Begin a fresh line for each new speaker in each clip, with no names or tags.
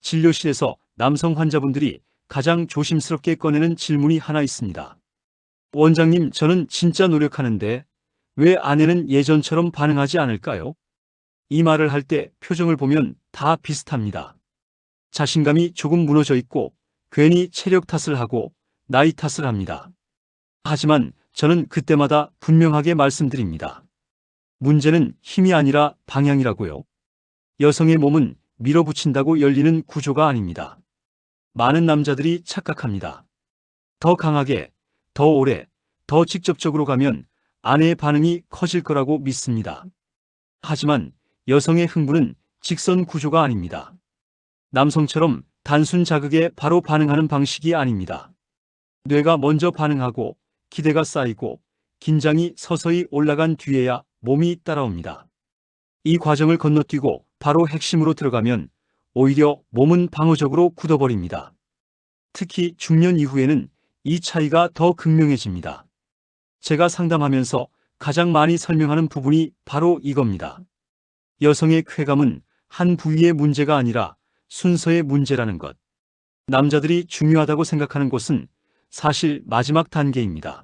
진료실에서 남성 환자분들이 가장 조심스럽게 꺼내는 질문이 하나 있습니다. 원장님, 저는 진짜 노력하는데 왜 아내는 예전처럼 반응하지 않을까요? 이 말을 할 때 표정을 보면 다 비슷합니다. 자신감이 조금 무너져 있고 괜히 체력 탓을 하고 나이 탓을 합니다. 하지만 저는 그때마다 분명하게 말씀드립니다. 문제는 힘이 아니라 방향이라고요. 여성의 몸은 밀어붙인다고 열리는 구조가 아닙니다. 많은 남자들이 착각합니다. 더 강하게, 더 오래, 더 직접적으로 가면 아내의 반응이 커질 거라고 믿습니다. 하지만 여성의 흥분은 직선 구조가 아닙니다. 남성처럼 단순 자극에 바로 반응하는 방식이 아닙니다. 뇌가 먼저 반응하고 기대가 쌓이고 긴장이 서서히 올라간 뒤에야 몸이 따라옵니다. 이 과정을 건너뛰고 바로 핵심으로 들어가면 오히려 몸은 방어적으로 굳어버립니다. 특히 중년 이후에는 이 차이가 더 극명해집니다. 제가 상담하면서 가장 많이 설명하는 부분이 바로 이겁니다. 여성의 쾌감은 한 부위의 문제가 아니라 순서의 문제라는 것. 남자들이 중요하다고 생각하는 곳은 사실 마지막 단계입니다.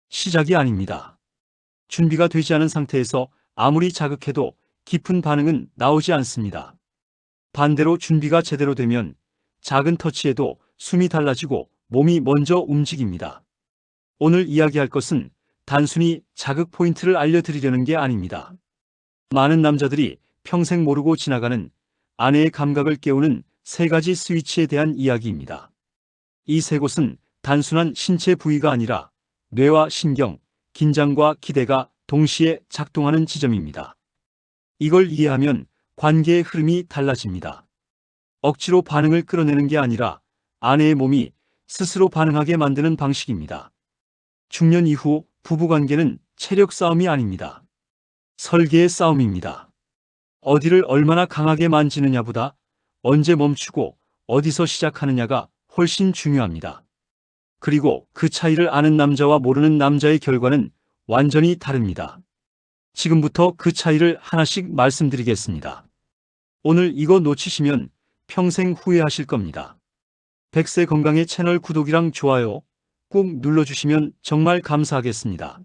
시작이 아닙니다. 준비가 되지 않은 상태에서 아무리 자극해도 깊은 반응은 나오지 않습니다. 반대로 준비가 제대로 되면 작은 터치에도 숨이 달라지고 몸이 먼저 움직입니다. 오늘 이야기할 것은 단순히 자극 포인트를 알려드리려는 게 아닙니다. 많은 남자들이 평생 모르고 지나가는 아내의 감각을 깨우는 세 가지 스위치에 대한 이야기입니다. 이 세 곳은 단순한 신체 부위가 아니라 뇌와 신경, 긴장과 기대가 동시에 작동하는 지점입니다. 이걸 이해하면 관계의 흐름이 달라집니다. 억지로 반응을 끌어내는 게 아니라 아내의 몸이 스스로 반응하게 만드는 방식입니다. 중년 이후 부부관계는 체력 싸움이 아닙니다. 설계의 싸움입니다. 어디를 얼마나 강하게 만지느냐보다 언제 멈추고 어디서 시작하느냐가 훨씬 중요합니다. 그리고 그 차이를 아는 남자와 모르는 남자의 결과는 완전히 다릅니다. 지금부터 그 차이를 하나씩 말씀드리겠습니다. 오늘 이거 놓치시면 평생 후회하실 겁니다. 백세 건강의 채널 구독이랑 좋아요 꼭 눌러주시면 정말 감사하겠습니다.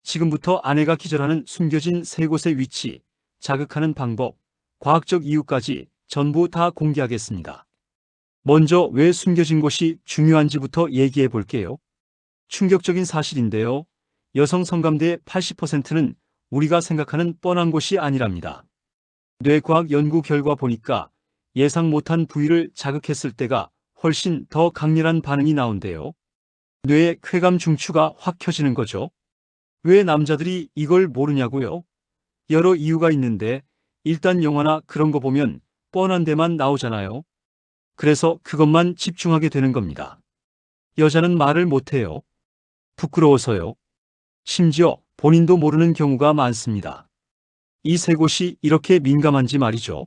지금부터 아내가 기절하는 숨겨진 세 곳의 위치, 자극하는 방법, 과학적 이유까지 전부 다 공개하겠습니다. 먼저 왜 숨겨진 곳이 중요한지부터 얘기해 볼게요. 충격적인 사실인데요. 여성 성감대의 80%는 우리가 생각하는 뻔한 곳이 아니랍니다. 뇌과학 연구 결과 보니까 예상 못한 부위를 자극했을 때가 훨씬 더 강렬한 반응이 나온대요. 뇌의 쾌감 중추가 확 켜지는 거죠. 왜 남자들이 이걸 모르냐고요? 여러 이유가 있는데 일단 영화나 그런 거 보면 뻔한 데만 나오잖아요. 그래서 그것만 집중하게 되는 겁니다. 여자는 말을 못해요. 부끄러워서요. 심지어 본인도 모르는 경우가 많습니다. 이 세 곳이 이렇게 민감한지 말이죠.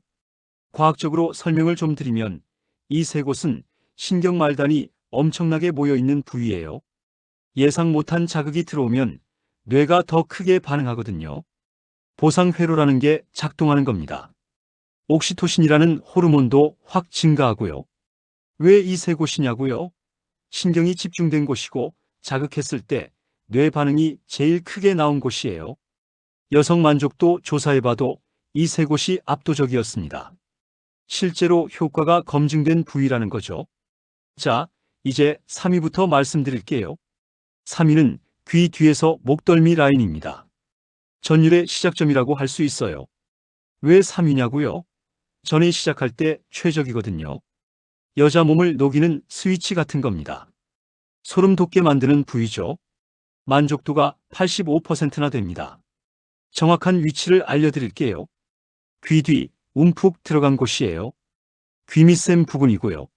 과학적으로 설명을 좀 드리면 이 세 곳은 신경 말단이 엄청나게 모여있는 부위예요. 예상 못한 자극이 들어오면 뇌가 더 크게 반응하거든요. 보상회로라는 게 작동하는 겁니다. 옥시토신이라는 호르몬도 확 증가하고요. 왜 이 세 곳이냐고요? 신경이 집중된 곳이고 자극했을 때 뇌 반응이 제일 크게 나온 곳이에요. 여성 만족도 조사해봐도 이 세 곳이 압도적이었습니다. 실제로 효과가 검증된 부위라는 거죠. 자, 이제 3위부터 말씀드릴게요. 3위는 귀 뒤에서 목덜미 라인입니다. 전율의 시작점이라고 할 수 있어요. 왜 3위냐고요? 전에 시작할 때 최적이거든요. 여자 몸을 녹이는 스위치 같은 겁니다. 소름 돋게 만드는 부위죠. 만족도가 85%나 됩니다. 정확한 위치를 알려드릴게요. 귀 뒤 움푹 들어간 곳이에요. 귀밑샘 부분이고요.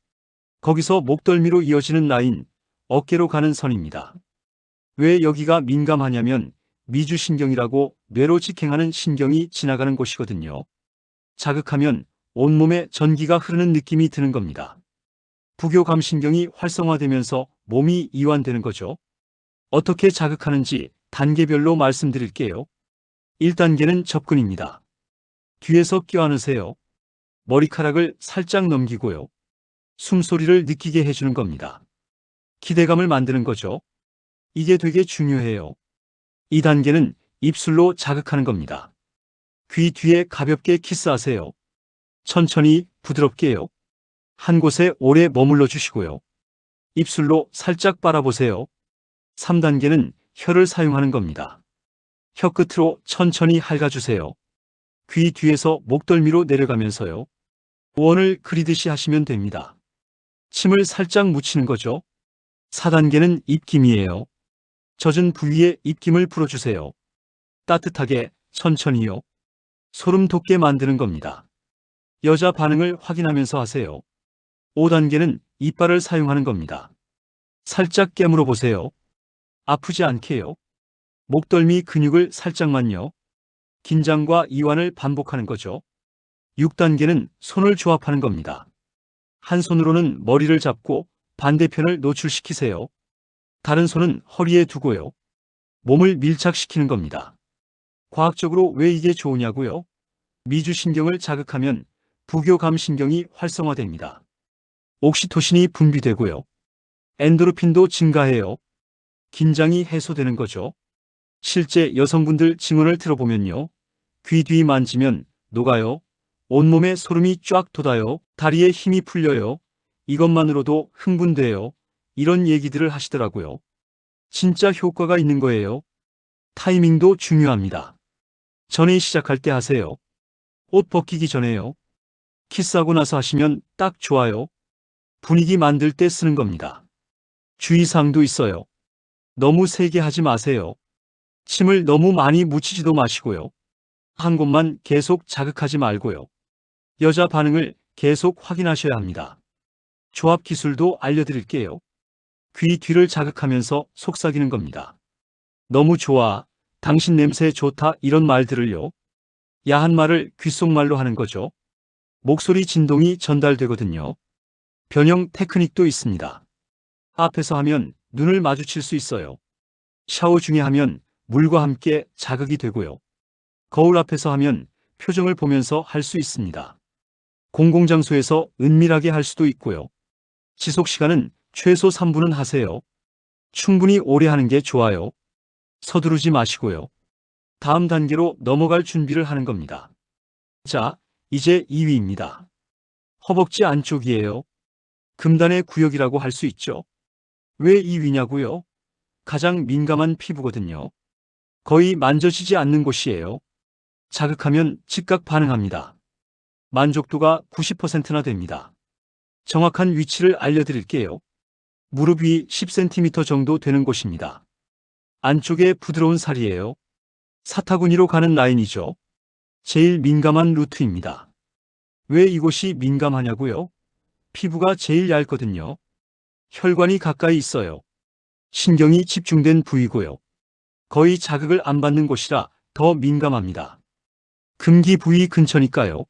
거기서 목덜미로 이어지는 라인, 어깨로 가는 선입니다. 왜 여기가 민감하냐면 미주신경이라고 뇌로 직행하는 신경이 지나가는 곳이거든요. 자극하면 온몸에 전기가 흐르는 느낌이 드는 겁니다. 부교감신경이 활성화되면서 몸이 이완되는 거죠. 어떻게 자극하는지 단계별로 말씀드릴게요. 1단계는 접근입니다. 뒤에서 껴안으세요. 머리카락을 살짝 넘기고요. 숨소리를 느끼게 해주는 겁니다. 기대감을 만드는 거죠. 이게 되게 중요해요. 이 단계는 입술로 자극하는 겁니다. 귀 뒤에 가볍게 키스하세요. 천천히 부드럽게요. 한 곳에 오래 머물러 주시고요. 입술로 살짝 빨아보세요. 3단계는 혀를 사용하는 겁니다. 혀 끝으로 천천히 핥아주세요. 귀 뒤에서 목덜미로 내려가면서요. 원을 그리듯이 하시면 됩니다. 침을 살짝 묻히는 거죠. 4단계는 입김이에요. 젖은 부위에 입김을 불어주세요. 따뜻하게, 천천히요. 소름 돋게 만드는 겁니다. 여자 반응을 확인하면서 하세요. 5단계는 이빨을 사용하는 겁니다. 살짝 깨물어 보세요. 아프지 않게요. 목덜미 근육을 살짝만요. 긴장과 이완을 반복하는 거죠. 6단계는 손을 조합하는 겁니다. 한 손으로는 머리를 잡고 반대편을 노출시키세요. 다른 손은 허리에 두고요. 몸을 밀착시키는 겁니다. 과학적으로 왜 이게 좋으냐고요? 미주신경을 자극하면 부교감신경이 활성화됩니다. 옥시토신이 분비되고요. 엔도르핀도 증가해요. 긴장이 해소되는 거죠. 실제 여성분들 증언을 들어보면요. 귀 뒤 만지면 녹아요. 온몸에 소름이 쫙 돋아요. 다리에 힘이 풀려요. 이것만으로도 흥분돼요. 이런 얘기들을 하시더라고요. 진짜 효과가 있는 거예요. 타이밍도 중요합니다. 전에 시작할 때 하세요. 옷 벗기기 전에요. 키스하고 나서 하시면 딱 좋아요. 분위기 만들 때 쓰는 겁니다. 주의사항도 있어요. 너무 세게 하지 마세요. 침을 너무 많이 묻히지도 마시고요. 한 곳만 계속 자극하지 말고요. 여자 반응을 계속 확인하셔야 합니다. 조합 기술도 알려드릴게요. 귀 뒤를 자극하면서 속삭이는 겁니다. 너무 좋아. 당신 냄새 좋다. 이런 말들을요. 야한 말을 귓속말로 하는 거죠. 목소리 진동이 전달되거든요. 변형 테크닉도 있습니다. 앞에서 하면 눈을 마주칠 수 있어요. 샤워 중에 하면 물과 함께 자극이 되고요. 거울 앞에서 하면 표정을 보면서 할 수 있습니다. 공공장소에서 은밀하게 할 수도 있고요. 지속 시간은 최소 3분은 하세요. 충분히 오래 하는 게 좋아요. 서두르지 마시고요. 다음 단계로 넘어갈 준비를 하는 겁니다. 자, 이제 2위입니다. 허벅지 안쪽이에요. 금단의 구역이라고 할 수 있죠. 왜 2위냐고요? 가장 민감한 피부거든요. 거의 만져지지 않는 곳이에요. 자극하면 즉각 반응합니다. 만족도가 90%나 됩니다. 정확한 위치를 알려드릴게요. 무릎 위 10cm 정도 되는 곳입니다. 안쪽에 부드러운 살이에요. 사타구니로 가는 라인이죠. 제일 민감한 루트입니다. 왜 이곳이 민감하냐고요? 피부가 제일 얇거든요. 혈관이 가까이 있어요. 신경이 집중된 부위고요. 거의 자극을 안 받는 곳이라 더 민감합니다. 금기 부위 근처니까요.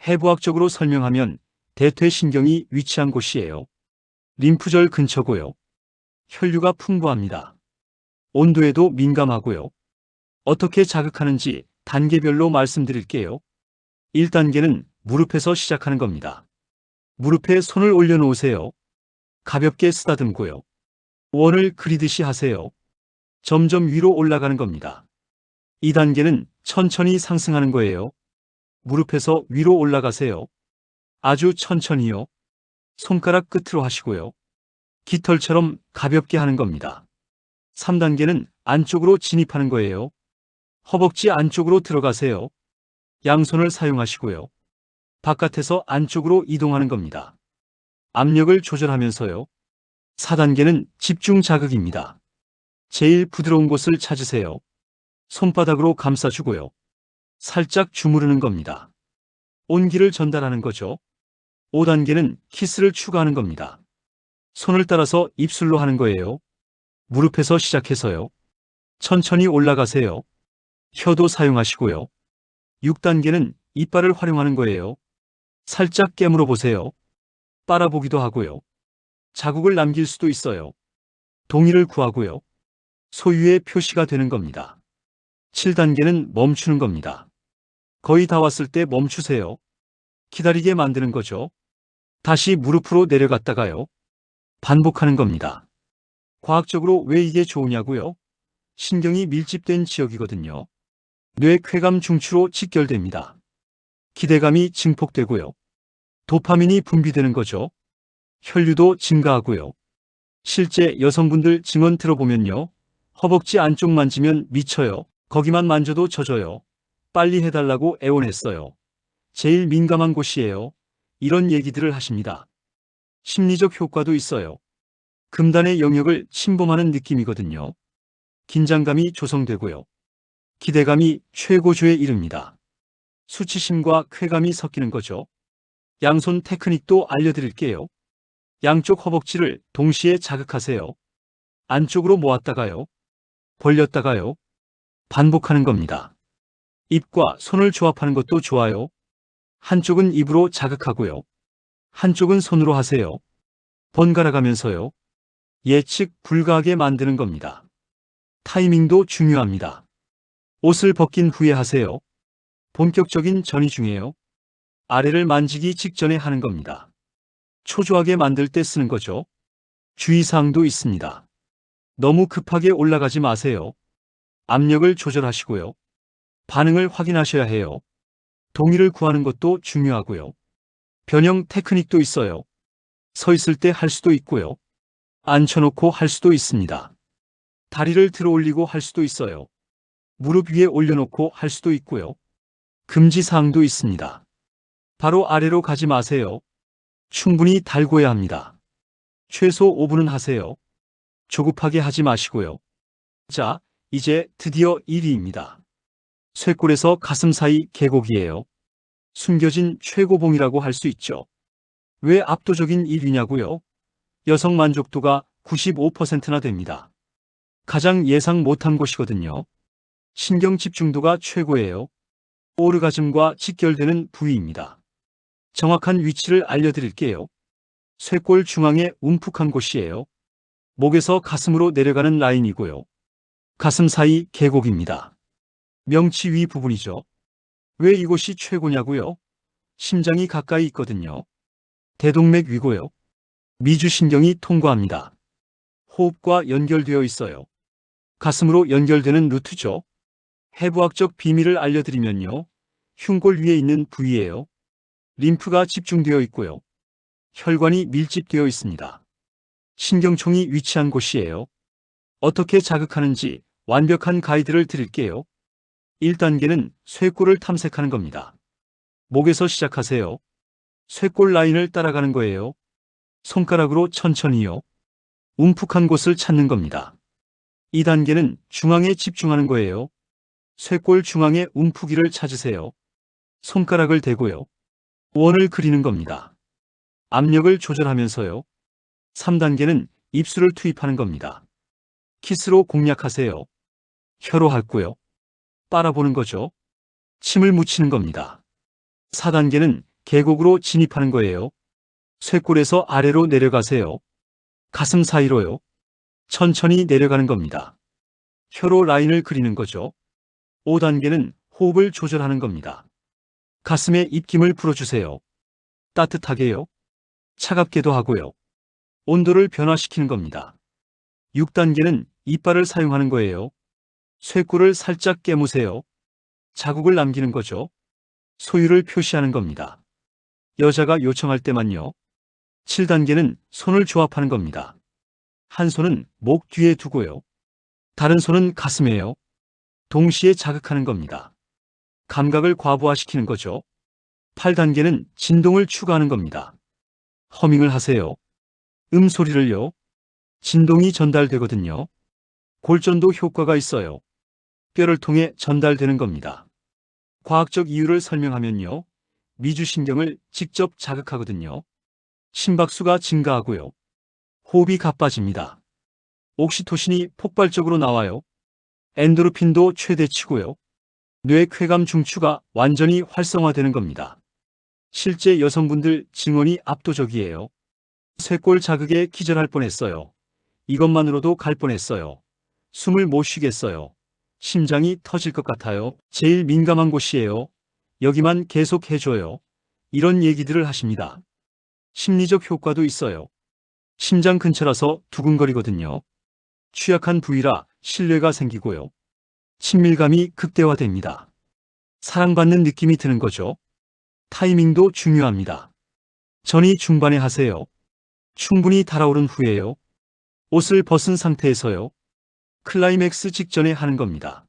해부학적으로 설명하면 대퇴신경이 위치한 곳이에요. 림프절 근처고요. 혈류가 풍부합니다. 온도에도 민감하고요. 어떻게 자극하는지 단계별로 말씀드릴게요. 1단계는 무릎에서 시작하는 겁니다. 무릎에 손을 올려놓으세요. 가볍게 쓰다듬고요. 원을 그리듯이 하세요. 점점 위로 올라가는 겁니다. 2단계는 천천히 상승하는 거예요. 무릎에서 위로 올라가세요. 아주 천천히요. 손가락 끝으로 하시고요. 깃털처럼 가볍게 하는 겁니다. 3단계는 안쪽으로 진입하는 거예요. 허벅지 안쪽으로 들어가세요. 양손을 사용하시고요. 바깥에서 안쪽으로 이동하는 겁니다. 압력을 조절하면서요. 4단계는 집중 자극입니다. 제일 부드러운 곳을 찾으세요. 손바닥으로 감싸주고요. 살짝 주무르는 겁니다. 온기를 전달하는 거죠. 5단계는 키스를 추가하는 겁니다. 손을 따라서 입술로 하는 거예요. 무릎에서 시작해서요. 천천히 올라가세요. 혀도 사용하시고요. 6단계는 이빨을 활용하는 거예요. 살짝 깨물어 보세요. 빨아보기도 하고요. 자국을 남길 수도 있어요. 동의를 구하고요. 소유의 표시가 되는 겁니다. 7단계는 멈추는 겁니다. 거의 다 왔을 때 멈추세요. 기다리게 만드는 거죠. 다시 무릎으로 내려갔다가요. 반복하는 겁니다. 과학적으로 왜 이게 좋으냐고요? 신경이 밀집된 지역이거든요. 뇌 쾌감 중추로 직결됩니다. 기대감이 증폭되고요. 도파민이 분비되는 거죠. 혈류도 증가하고요. 실제 여성분들 증언 들어보면요. 허벅지 안쪽 만지면 미쳐요. 거기만 만져도 젖어요. 빨리 해달라고 애원했어요. 제일 민감한 곳이에요. 이런 얘기들을 하십니다. 심리적 효과도 있어요. 금단의 영역을 침범하는 느낌이거든요. 긴장감이 조성되고요. 기대감이 최고조에 이릅니다. 수치심과 쾌감이 섞이는 거죠. 양손 테크닉도 알려드릴게요. 양쪽 허벅지를 동시에 자극하세요. 안쪽으로 모았다가요. 벌렸다가요. 반복하는 겁니다. 입과 손을 조합하는 것도 좋아요. 한쪽은 입으로 자극하고요. 한쪽은 손으로 하세요. 번갈아 가면서요. 예측 불가하게 만드는 겁니다. 타이밍도 중요합니다. 옷을 벗긴 후에 하세요. 본격적인 전이 중에요. 아래를 만지기 직전에 하는 겁니다. 초조하게 만들 때 쓰는 거죠. 주의사항도 있습니다. 너무 급하게 올라가지 마세요. 압력을 조절하시고요. 반응을 확인하셔야 해요. 동의를 구하는 것도 중요하고요. 변형 테크닉도 있어요. 서 있을 때 할 수도 있고요. 앉혀놓고 할 수도 있습니다. 다리를 들어 올리고 할 수도 있어요. 무릎 위에 올려놓고 할 수도 있고요. 금지사항도 있습니다. 바로 아래로 가지 마세요. 충분히 달궈야 합니다. 최소 5분은 하세요. 조급하게 하지 마시고요. 자, 이제 드디어 1위입니다. 쇄골에서 가슴 사이 계곡이에요. 숨겨진 최고봉이라고 할 수 있죠. 왜 압도적인 1위냐고요? 여성 만족도가 95%나 됩니다. 가장 예상 못한 곳이거든요. 신경 집중도가 최고예요. 오르가즘과 직결되는 부위입니다. 정확한 위치를 알려드릴게요. 쇄골 중앙에 움푹한 곳이에요. 목에서 가슴으로 내려가는 라인이고요. 가슴 사이 계곡입니다. 명치 위 부분이죠. 왜 이곳이 최고냐고요? 심장이 가까이 있거든요. 대동맥 위고요. 미주신경이 통과합니다. 호흡과 연결되어 있어요. 가슴으로 연결되는 루트죠. 해부학적 비밀을 알려드리면요. 흉골 위에 있는 부위예요. 림프가 집중되어 있고요. 혈관이 밀집되어 있습니다. 신경총이 위치한 곳이에요. 어떻게 자극하는지 완벽한 가이드를 드릴게요. 1단계는 쇄골을 탐색하는 겁니다. 목에서 시작하세요. 쇄골 라인을 따라가는 거예요. 손가락으로 천천히요. 움푹한 곳을 찾는 겁니다. 2단계는 중앙에 집중하는 거예요. 쇄골 중앙의 움푹이를 찾으세요. 손가락을 대고요. 원을 그리는 겁니다. 압력을 조절하면서요. 3단계는 입술을 투입하는 겁니다. 키스로 공략하세요. 혀로 핥고요. 빨아보는 거죠. 침을 묻히는 겁니다. 4단계는 계곡으로 진입하는 거예요. 쇄골에서 아래로 내려가세요. 가슴 사이로요. 천천히 내려가는 겁니다. 혀로 라인을 그리는 거죠. 5단계는 호흡을 조절하는 겁니다. 가슴에 입김을 불어주세요. 따뜻하게요. 차갑게도 하고요. 온도를 변화시키는 겁니다. 6단계는 이빨을 사용하는 거예요. 쇄골을 살짝 깨무세요. 자국을 남기는 거죠. 소유를 표시하는 겁니다. 여자가 요청할 때만요. 7단계는 손을 조합하는 겁니다. 한 손은 목 뒤에 두고요. 다른 손은 가슴에요. 동시에 자극하는 겁니다. 감각을 과부하시키는 거죠. 8단계는 진동을 추가하는 겁니다. 허밍을 하세요. 음소리를요. 진동이 전달되거든요. 골전도 효과가 있어요. 뼈를 통해 전달되는 겁니다. 과학적 이유를 설명하면요. 미주신경을 직접 자극하거든요. 심박수가 증가하고요. 호흡이 가빠집니다. 옥시토신이 폭발적으로 나와요. 엔도르핀도 최대치고요. 뇌 쾌감 중추가 완전히 활성화되는 겁니다. 실제 여성분들 증언이 압도적이에요. 쇄골 자극에 기절할 뻔했어요. 이것만으로도 갈 뻔했어요. 숨을 못 쉬겠어요. 심장이 터질 것 같아요. 제일 민감한 곳이에요. 여기만 계속 해줘요. 이런 얘기들을 하십니다. 심리적 효과도 있어요. 심장 근처라서 두근거리거든요. 취약한 부위라 신뢰가 생기고요. 친밀감이 극대화됩니다. 사랑받는 느낌이 드는 거죠. 타이밍도 중요합니다. 전이 중반에 하세요. 충분히 달아오른 후에요. 옷을 벗은 상태에서요. 클라이맥스 직전에 하는 겁니다.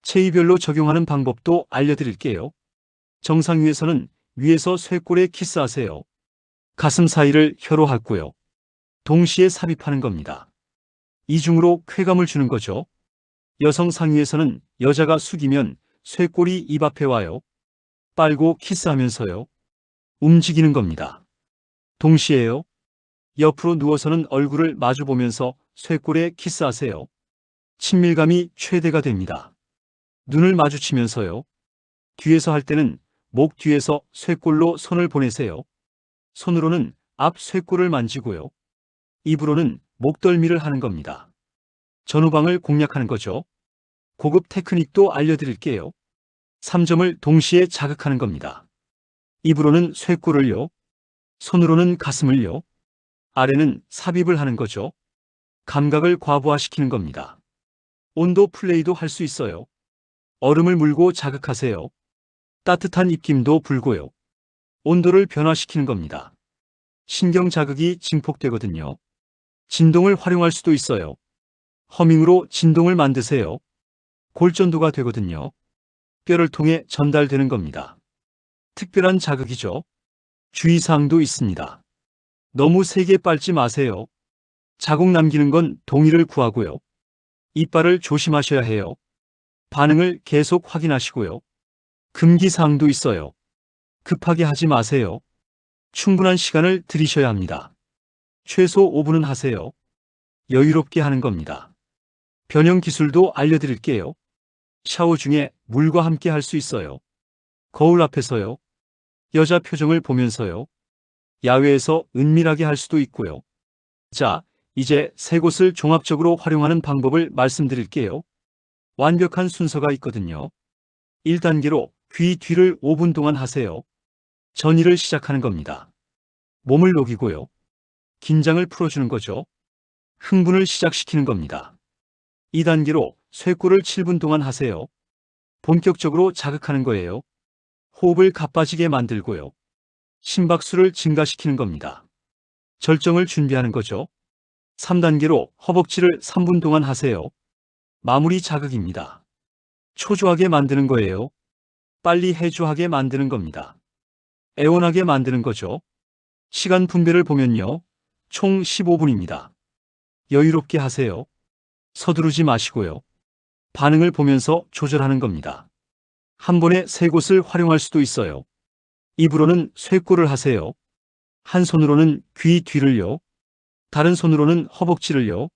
체위별로 적용하는 방법도 알려드릴게요. 정상 위에서 쇄골에 키스하세요. 가슴 사이를 혀로 핥고요. 동시에 삽입하는 겁니다. 이중으로 쾌감을 주는 거죠. 여성 상위에서는 여자가 숙이면 쇄골이 입 앞에 와요. 빨고 키스하면서요. 움직이는 겁니다. 동시에요. 옆으로 누워서는 얼굴을 마주보면서 쇄골에 키스하세요. 친밀감이 최대가 됩니다. 눈을 마주치면서요. 뒤에서 할 때는 목 뒤에서 쇄골로 손을 보내세요. 손으로는 앞 쇄골을 만지고요. 입으로는 목덜미를 하는 겁니다. 전후방을 공략하는 거죠. 고급 테크닉도 알려드릴게요. 3점을 동시에 자극하는 겁니다. 입으로는 쇄골을요. 손으로는 가슴을요. 아래는 삽입을 하는 거죠. 감각을 과부하시키는 겁니다. 온도 플레이도 할 수 있어요. 얼음을 물고 자극하세요. 따뜻한 입김도 불고요. 온도를 변화시키는 겁니다. 신경 자극이 증폭되거든요. 진동을 활용할 수도 있어요. 허밍으로 진동을 만드세요. 골전도가 되거든요. 뼈를 통해 전달되는 겁니다. 특별한 자극이죠. 주의사항도 있습니다. 너무 세게 빨지 마세요. 자국 남기는 건 동의를 구하고요. 이빨을 조심하셔야 해요. 반응을 계속 확인하시고요. 금기사항도 있어요. 급하게 하지 마세요. 충분한 시간을 들이셔야 합니다. 최소 5분은 하세요. 여유롭게 하는 겁니다. 변형 기술도 알려드릴게요. 샤워 중에 물과 함께 할 수 있어요. 거울 앞에서요. 여자 표정을 보면서요. 야외에서 은밀하게 할 수도 있고요. 자, 이제 세 곳을 종합적으로 활용하는 방법을 말씀드릴게요. 완벽한 순서가 있거든요. 1단계로 귀 뒤를 5분 동안 하세요. 전이를 시작하는 겁니다. 몸을 녹이고요. 긴장을 풀어주는 거죠. 흥분을 시작시키는 겁니다. 2단계로 쇄골을 7분 동안 하세요. 본격적으로 자극하는 거예요. 호흡을 가빠지게 만들고요. 심박수를 증가시키는 겁니다. 절정을 준비하는 거죠. 3단계로 허벅지를 3분 동안 하세요. 마무리 자극입니다. 초조하게 만드는 거예요. 빨리 해조하게 만드는 겁니다. 애원하게 만드는 거죠. 시간 분배를 보면요. 총 15분입니다. 여유롭게 하세요. 서두르지 마시고요. 반응을 보면서 조절하는 겁니다. 한 번에 세 곳을 활용할 수도 있어요. 입으로는 쇄골을 하세요. 한 손으로는 귀 뒤를요. 다른 손으로는 허벅지를요.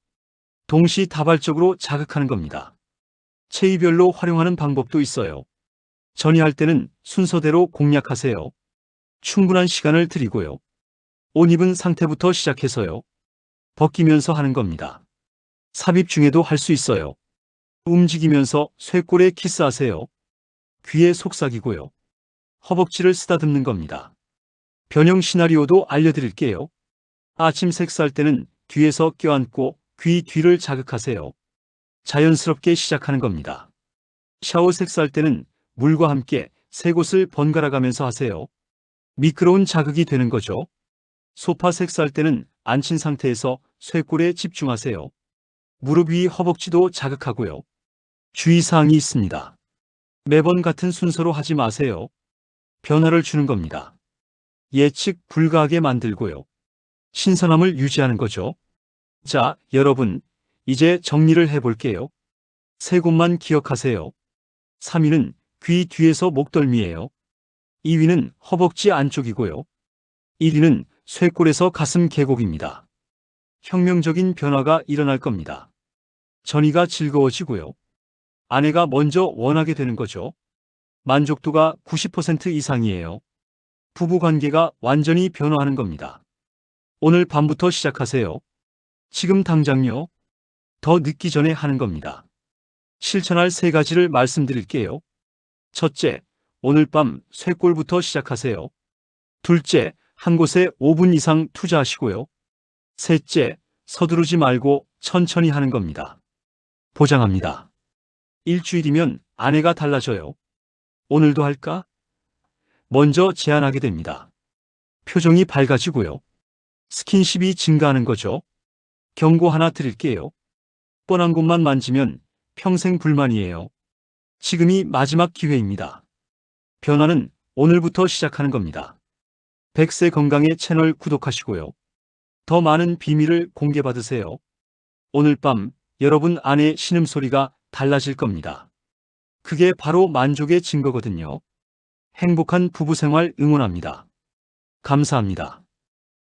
동시다발적으로 자극하는 겁니다. 체위별로 활용하는 방법도 있어요. 전이할 때는 순서대로 공략하세요. 충분한 시간을 드리고요. 옷 입은 상태부터 시작해서요. 벗기면서 하는 겁니다. 삽입 중에도 할 수 있어요. 움직이면서 쇄골에 키스하세요. 귀에 속삭이고요. 허벅지를 쓰다듬는 겁니다. 변형 시나리오도 알려드릴게요. 아침 섹스할 때는 뒤에서 껴안고 귀 뒤를 자극하세요. 자연스럽게 시작하는 겁니다. 샤워 섹스할 때는 물과 함께 세 곳을 번갈아 가면서 하세요. 미끄러운 자극이 되는 거죠. 소파 섹스할 때는 앉힌 상태에서 쇄골에 집중하세요. 무릎 위 허벅지도 자극하고요. 주의사항이 있습니다. 매번 같은 순서로 하지 마세요. 변화를 주는 겁니다. 예측 불가하게 만들고요. 신선함을 유지하는 거죠. 자, 여러분, 이제 정리를 해볼게요. 세 곳만 기억하세요. 3위는 귀 뒤에서 목덜미예요. 2위는 허벅지 안쪽이고요. 1위는 쇄골에서 가슴 계곡입니다. 혁명적인 변화가 일어날 겁니다. 전이가 즐거워지고요. 아내가 먼저 원하게 되는 거죠. 만족도가 90% 이상이에요. 부부 관계가 완전히 변화하는 겁니다. 오늘 밤부터 시작하세요. 지금 당장요. 더 늦기 전에 하는 겁니다. 실천할 세 가지를 말씀드릴게요. 첫째, 오늘 밤 쇄골부터 시작하세요. 둘째, 한 곳에 5분 이상 투자하시고요. 셋째, 서두르지 말고 천천히 하는 겁니다. 보장합니다. 일주일이면 아내가 달라져요. 오늘도 할까? 먼저 제안하게 됩니다. 표정이 밝아지고요. 스킨십이 증가하는 거죠. 경고 하나 드릴게요. 뻔한 곳만 만지면 평생 불만이에요. 지금이 마지막 기회입니다. 변화는 오늘부터 시작하는 겁니다. 백세 건강의 채널 구독하시고요. 더 많은 비밀을 공개받으세요. 오늘 밤 여러분 아내의 신음소리가 달라질 겁니다. 그게 바로 만족의 증거거든요. 행복한 부부 생활 응원합니다. 감사합니다.